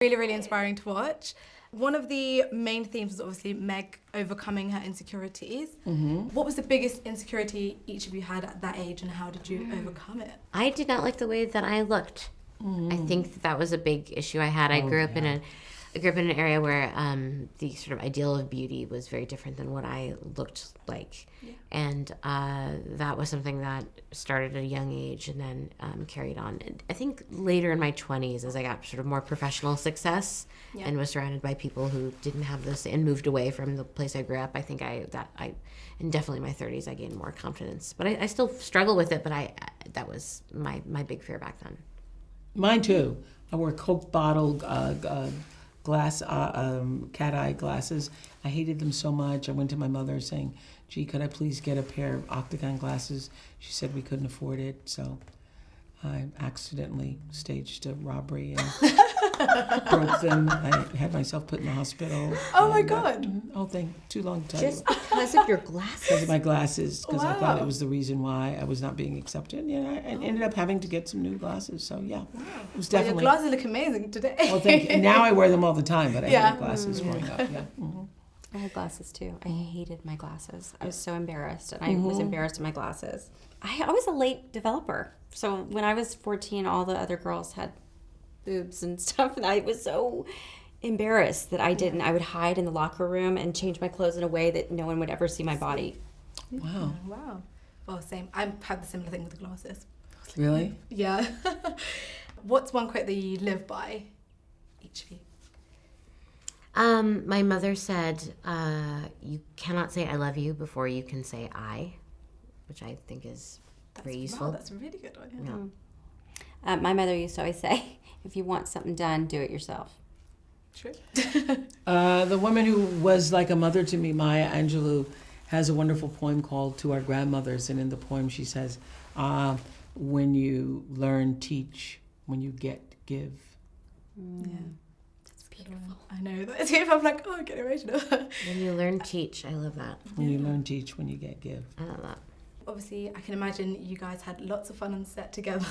Really, really inspiring to watch. One of the main themes was obviously Meg overcoming her insecurities. What was the biggest insecurity each of you had at that age, and how did you overcome it? I did not like the way that I looked. I think that was a big issue I had. I grew up in an area where the sort of ideal of beauty was very different than what I looked like. Yeah. And that was something that started at a young age and then carried on. And I think later in my 20s, as I got sort of more professional success and was surrounded by people who didn't have this and moved away from the place I grew up, I think and definitely in my 30s, I gained more confidence. But I still struggle with it, but that was my big fear back then. Mine too. I wore Coke bottle glass, cat eye glasses. I hated them so much. I went to my mother saying, "Gee, could I please get a pair of octagon glasses?" She said we couldn't afford it, so I accidentally staged a robbery and broke them. I had myself put in the hospital. Oh my God! Too long to tell Just you. because of your glasses? Because of my glasses, because I thought it was the reason why I was not being accepted. Yeah, I ended up having to get some new glasses. So yeah, it was definitely. Your glasses look amazing today. Well, thank you. Now I wear them all the time, but I had glasses growing up. Yeah. I had glasses too. I hated my glasses. I was so embarrassed, and I was embarrassed in my glasses. I was a late developer. So when I was 14, all the other girls had boobs and stuff, and I was so embarrassed that I didn't. I would hide in the locker room and change my clothes in a way that no one would ever see my body. Wow. Wow. Well, same. I've had the similar thing with the glasses. Really? Yeah. What's one quote that you live by, each of you? My mother said, you cannot say I love you before you can say I, which I think is very useful. Wow, that's a really good one. Yeah. My mother used to always say, if you want something done, do it yourself. True. The woman who was like a mother to me, Maya Angelou, has a wonderful poem called To Our Grandmothers. And in the poem she says, when you learn, teach. When you get, give. Yeah. Beautiful. I know. That's if I'm like, oh, I'm getting emotional. When you learn, teach. I love that. When you learn, teach. When you get, give. I love that. Obviously, I can imagine you guys had lots of fun on set together.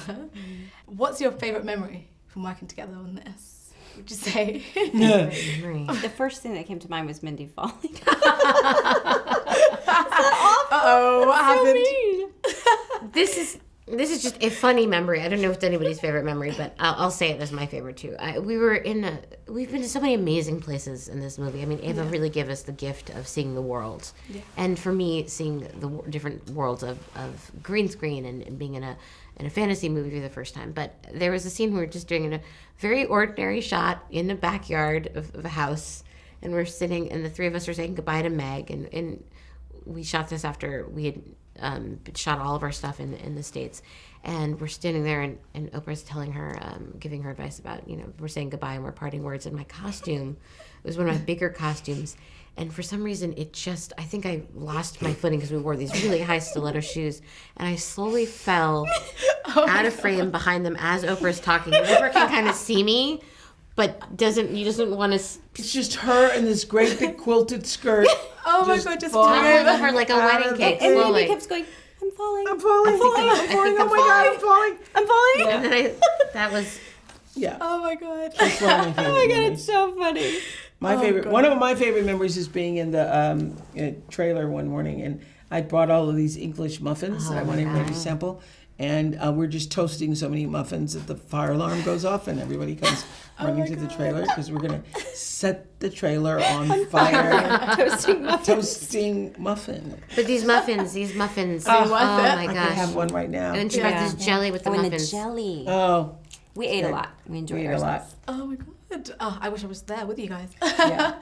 What's your favourite memory from working together on this, would you say? Memory. The first thing that came to mind was Mindy falling. Uh-oh, what happened? This is just a funny memory. I don't know if it's anybody's favorite memory, but I'll say it as my favorite too. We've been to so many amazing places in this movie. I mean, Ava really gave us the gift of seeing the world. Yeah. And for me, seeing the different worlds of green screen and being in a fantasy movie for the first time. But there was a scene we were just doing in a very ordinary shot in the backyard of a house, and we're sitting, and the three of us are saying goodbye to Meg, and we shot this after we had shot all of our stuff in the States, and we're standing there, and Oprah's telling her, giving her advice about, we're saying goodbye and we're parting words, and my costume was one of my bigger costumes, and for some reason I think I lost my footing because we wore these really high stiletto shoes, and I slowly fell out of frame behind them as Oprah's talking. Oprah can kind of see me, but doesn't want to. It's just her in this great big quilted skirt. Oh my God, just falling over her like a wedding cake. And slowly. Mindy kept going, I'm falling. I'm falling. I'm falling. I'm falling. Oh my God, I'm falling. I'm falling. Yeah. And then that was. Yeah. Oh my God. That's one of my favorite Oh my God, memories. it's so funny. One of my favorite memories is being in the trailer one morning, and I brought all of these English muffins that I want everybody to sample. And we're just toasting so many muffins that the fire alarm goes off and everybody comes running to the trailer because we're going to set the trailer on fire. Toasting muffin. But these muffins. Oh my gosh. I can have one right now. And then she brought this jelly with the muffins. And the jelly. Oh. We ate a lot. We enjoyed a lot. Oh my God. Oh, I wish I was there with you guys. Yeah.